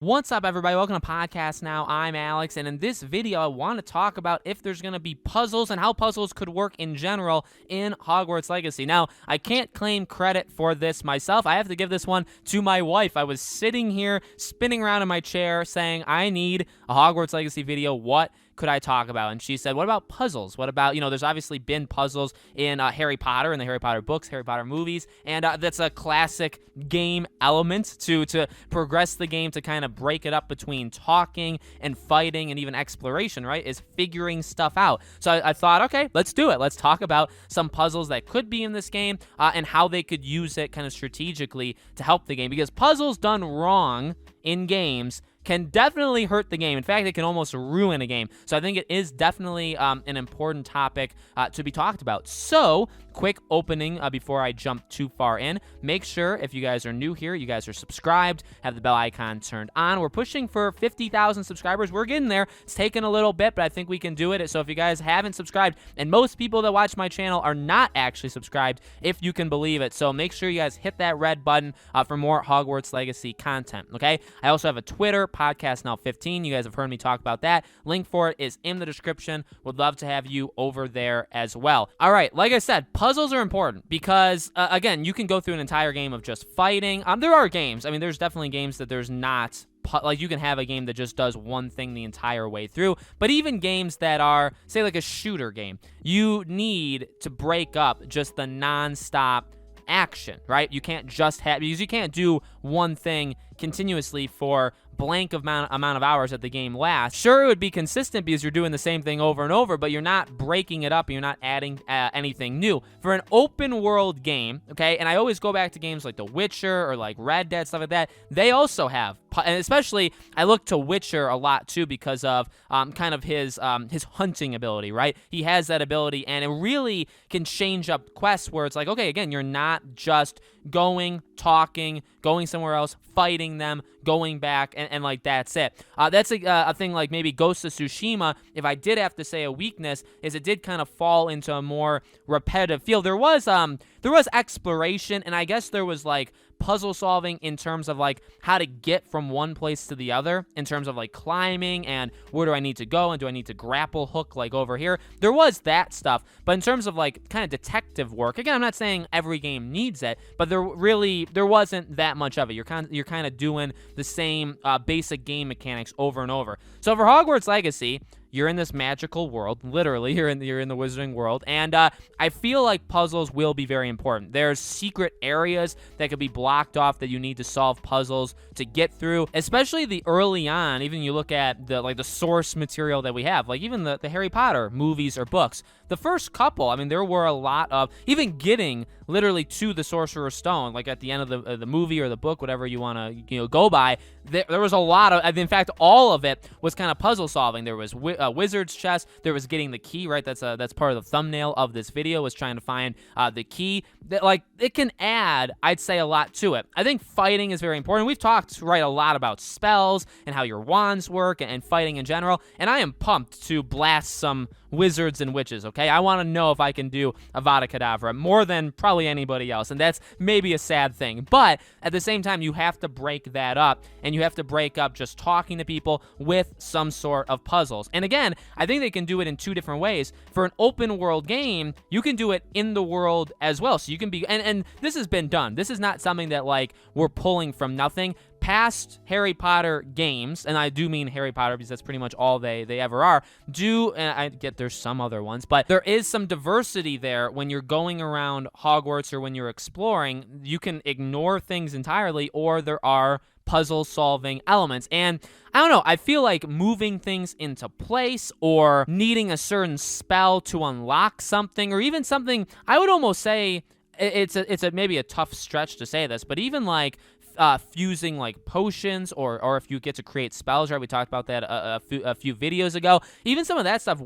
What's up, everybody? Welcome to Podcast Now. I'm Alex, and in this video, I want to talk about if there's going to be puzzles and how puzzles could work in general in Hogwarts Legacy. Now, I can't claim credit for this myself. I have to give this one to my wife. I was sitting here, spinning around in my chair, saying, I need a Hogwarts Legacy video. What could I talk about? And she said, what about puzzles? What about, there's obviously been puzzles in Harry Potter, in the Harry Potter books, Harry Potter movies, and that's a classic game element to progress the game, to kind of break it up between talking and fighting and even exploration, right, is figuring stuff out. So I thought, okay, let's do it. Let's talk about some puzzles that could be in this game and how they could use it kind of strategically to help the game, because puzzles done wrong in games can definitely hurt the game. In fact, it can almost ruin a game. So I think it is definitely an important topic to be talked about. So, quick opening before I jump too far in. Make sure, if you guys are new here, you guys are subscribed, have the bell icon turned on. We're pushing for 50,000 subscribers. We're getting there. It's taken a little bit, but I think we can do it. So if you guys haven't subscribed, and most people that watch my channel are not actually subscribed, if you can believe it. So make sure you guys hit that red button for more Hogwarts Legacy content, okay? I also have a Twitter, Podcast Now 15. You guys have heard me talk about that. Link for it is in the description. Would love to have you over there as well. All right, like I said, puzzles are important because, again, you can go through an entire game of just fighting. There are games. I mean, there's definitely games that there's not. Like, you can have a game that just does one thing the entire way through. But even games that are, say, like a shooter game, you need to break up just the non-stop action, right? You can't just have, because you can't do one thing continuously for blank amount of hours that the game lasts. Sure, it would be consistent because you're doing the same thing over and over, but you're not breaking it up and you're not adding anything new. For an open world game, okay, and I always go back to games like The Witcher or like Red Dead, stuff like that, they also have, and especially I look to Witcher a lot too because of kind of his hunting ability, right? He has that ability, and it really can change up quests where it's like, okay, again, you're not just going, talking, going somewhere else, fighting them, going back, and like that's it. That's a thing like maybe Ghost of Tsushima, if I did have to say a weakness, is it did kind of fall into a more repetitive feel. There was exploration, and I guess there was like puzzle solving in terms of like how to get from one place to the other, in terms of like climbing and where do I need to go and do I need to grapple hook like over here. There was that stuff, but in terms of like kind of detective work, again, I'm not saying every game needs it, but there wasn't that much of it. You're kind of doing the same basic game mechanics over and over. So for Hogwarts Legacy, you're in this magical world, literally, you're in the wizarding world, and I feel like puzzles will be very important. There's secret areas that could be blocked off that you need to solve puzzles to get through, especially the early on. Even you look at the source material that we have, like even the Harry Potter movies or books. The first couple, I mean, there were a lot of, even getting literally to the Sorcerer's Stone, like at the end of the movie or the book, whatever you want to go by, there was a lot of, in fact, all of it was kind of puzzle solving. There was wizard's chest, there was getting the key, right? That's part of the thumbnail of this video, was trying to find the key. Like, it can add, I'd say, a lot to it. I think fighting is very important. We've talked, right, a lot about spells and how your wands work and fighting in general, and I am pumped to blast some wizards and witches, okay? I want to know if I can do Avada Kedavra more than probably anybody else, and that's maybe a sad thing. But at the same time, you have to break that up, and you have to break up just talking to people with some sort of puzzles. And again, I think they can do it in two different ways. For an open world game, you can do it in the world as well. So you can be, and this has been done. This is not something that like we're pulling from nothing. Past Harry Potter games, and I do mean Harry Potter because that's pretty much all they ever are, and I get there's some other ones, but there is some diversity there. When you're going around Hogwarts or when you're exploring, you can ignore things entirely, or there are puzzle solving elements. And I don't know, I feel like moving things into place or needing a certain spell to unlock something, or even something, I would almost say it's maybe a tough stretch to say this, but even like fusing like potions, or if you get to create spells, right? We talked about that a few videos ago. Even some of that stuff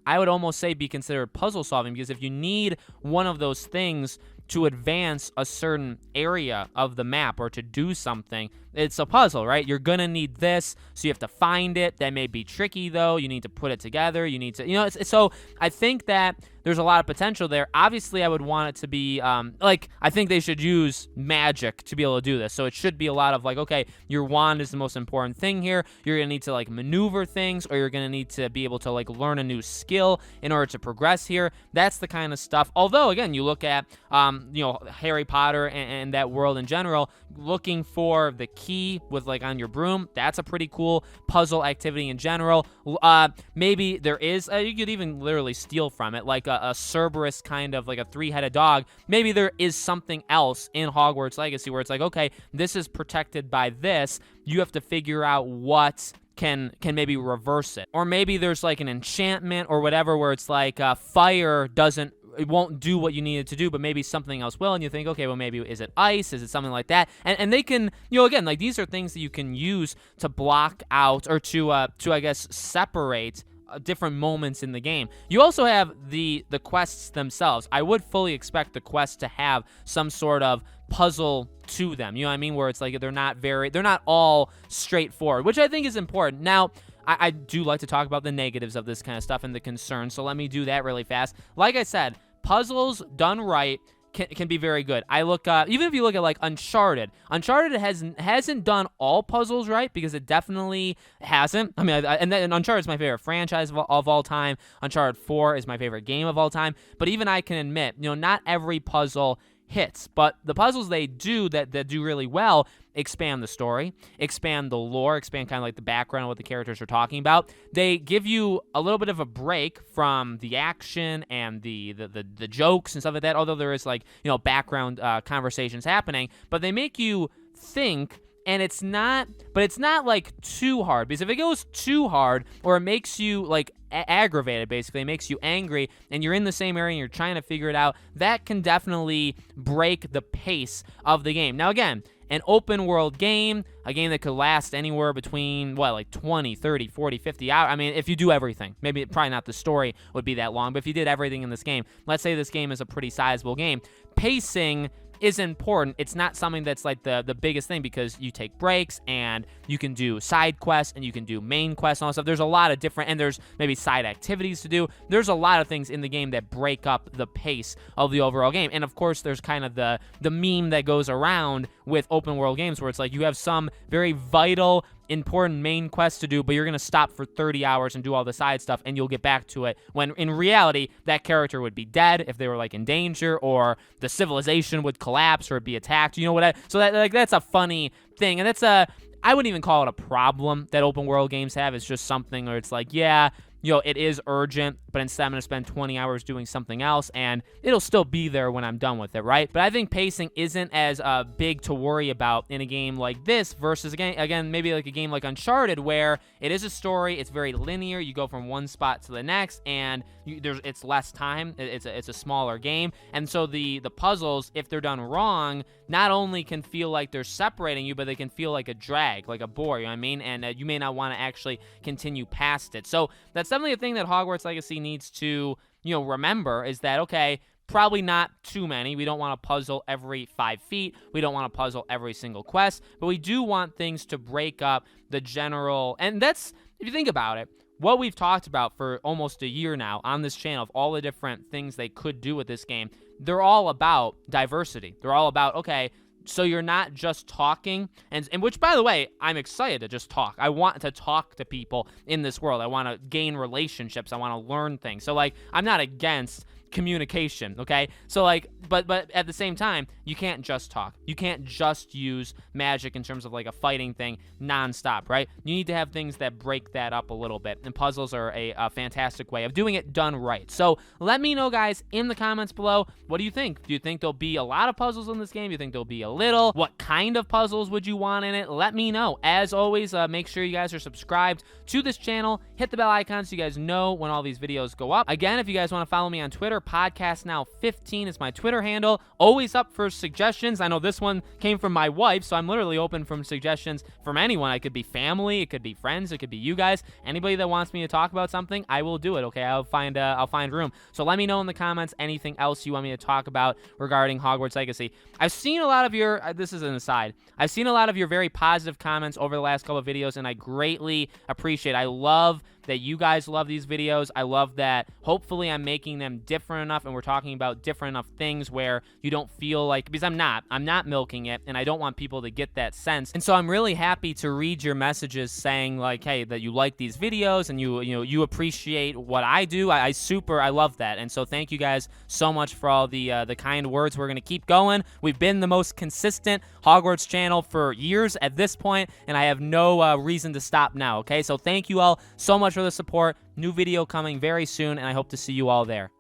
I would almost say, be considered puzzle solving, because if you need one of those things to advance a certain area of the map or to do something, It's a puzzle, right? You're gonna need this, so you have to find it. That may be tricky, though. You need to put it together. You need to, so I think that there's a lot of potential there. Obviously, I would want it to be, I think they should use magic to be able to do this. So it should be a lot of okay, your wand is the most important thing here. You're going to need to maneuver things, or you're going to need to be able to learn a new skill in order to progress here. That's the kind of stuff. Although, again, you look at, Harry Potter and that world in general, looking for the key with on your broom, that's a pretty cool puzzle activity in general. Maybe there is, you could even literally steal from it, a Cerberus kind of a three-headed dog. Maybe there is something else in Hogwarts Legacy where it's okay, this is protected by this. You have to figure out what can maybe reverse it. Or maybe there's an enchantment or whatever where it's fire it won't do what you need it to do, but maybe something else will, and you think, okay, well, maybe is it ice? Is it something like that? And they can, again, these are things that you can use to block out or to I guess, separate different moments in the game. You also have the quests themselves. I would fully expect the quests to have some sort of puzzle to them. You know what I mean? Where it's they're not all straightforward, which I think is important. Now, I do like to talk about the negatives of this kind of stuff and the concerns, so let me do that really fast. Like I said, puzzles done right can be very good. I look even if you look at Uncharted hasn't done all puzzles right, because it definitely hasn't. I mean, and Uncharted is my favorite franchise of all time. Uncharted 4 is my favorite game of all time. But even I can admit, not every puzzle hits, but the puzzles they do that do really well expand the story, expand the lore, expand kind of the background of what the characters are talking about. They give you a little bit of a break from the action and the jokes and stuff like that, although there is background conversations happening, but they make you think. And it's not too hard, because if it goes too hard, or it makes you aggravated, basically, it makes you angry, and you're in the same area and you're trying to figure it out, that can definitely break the pace of the game. Now, again, an open world game, a game that could last anywhere between 20, 30, 40, 50 hours. I mean, if you do everything, probably not the story would be that long, but if you did everything in this game, let's say this game is a pretty sizable game, pacing is important. It's not something that's the biggest thing, because you take breaks and you can do side quests and you can do main quests and all that stuff. There's a lot of different, and there's maybe side activities to do. There's a lot of things in the game that break up the pace of the overall game. And of course, there's kind of the meme that goes around with open world games where it's you have some very vital, important main quest to do, but you're going to stop for 30 hours and do all the side stuff, and you'll get back to it, when in reality that character would be dead if they were in danger, or the civilization would collapse or be attacked. So that's a funny thing, and I wouldn't even call it a problem that open world games have. It's just something where it's yeah, it is urgent, but instead I'm going to spend 20 hours doing something else, and it'll still be there when I'm done with it, right? But I think pacing isn't as big to worry about in a game like this versus, again, maybe a game like Uncharted, where it is a story, it's very linear, you go from one spot to the next, and it's less time, it's a smaller game, and so the puzzles, if they're done wrong, not only can feel like they're separating you, but they can feel like a drag, like a bore, you know what I mean? And you may not want to actually continue past it. So that's definitely a thing that Hogwarts Legacy needs to, remember, is that, okay, probably not too many. We don't want to puzzle every 5 feet. We don't want to puzzle every single quest, but we do want things to break up the general, and that's, if you think about it, what we've talked about for almost a year now on this channel, of all the different things they could do with this game, they're all about diversity. They're all about, okay, so you're not just talking, and which, by the way, I'm excited to just talk. I want to talk to people in this world. I want to gain relationships. I want to learn things. So, I'm not against communication, okay? So, but at the same time, you can't just talk. You can't just use magic in terms of a fighting thing nonstop, right? You need to have things that break that up a little bit, and puzzles are a fantastic way of doing it done right. So let me know, guys, in the comments below, what do you think? Do you think there'll be a lot of puzzles in this game? Do you think there'll be a little? What kind of puzzles would you want in it? Let me know. As always, make sure you guys are subscribed to this channel. Hit the bell icon so you guys know when all these videos go up. Again, if you guys want to follow me on Twitter, Podcast Now 15 is my Twitter handle. Always up for suggestions. I know this one came from my wife, so I'm literally open from suggestions from anyone. It could be family, it could be friends, it could be you guys. Anybody that wants me to talk about something, I will do it. Okay, I'll find room. So let me know in the comments anything else you want me to talk about regarding Hogwarts Legacy. I've seen a lot of your. This is an aside. I've seen a lot of your very positive comments over the last couple of videos, and I greatly appreciate. I love that you guys love these videos. I love that hopefully I'm making them different enough and we're talking about different enough things where you don't feel like, because I'm not milking it, and I don't want people to get that sense. And so I'm really happy to read your messages saying like, hey, that you like these videos and you appreciate what I do. I love that. And so thank you guys so much for all the kind words. We're going to keep going. We've been the most consistent Hogwarts channel for years at this point, and I have no reason to stop now, okay? So thank you all so much for the support. New video coming very soon, and I hope to see you all there.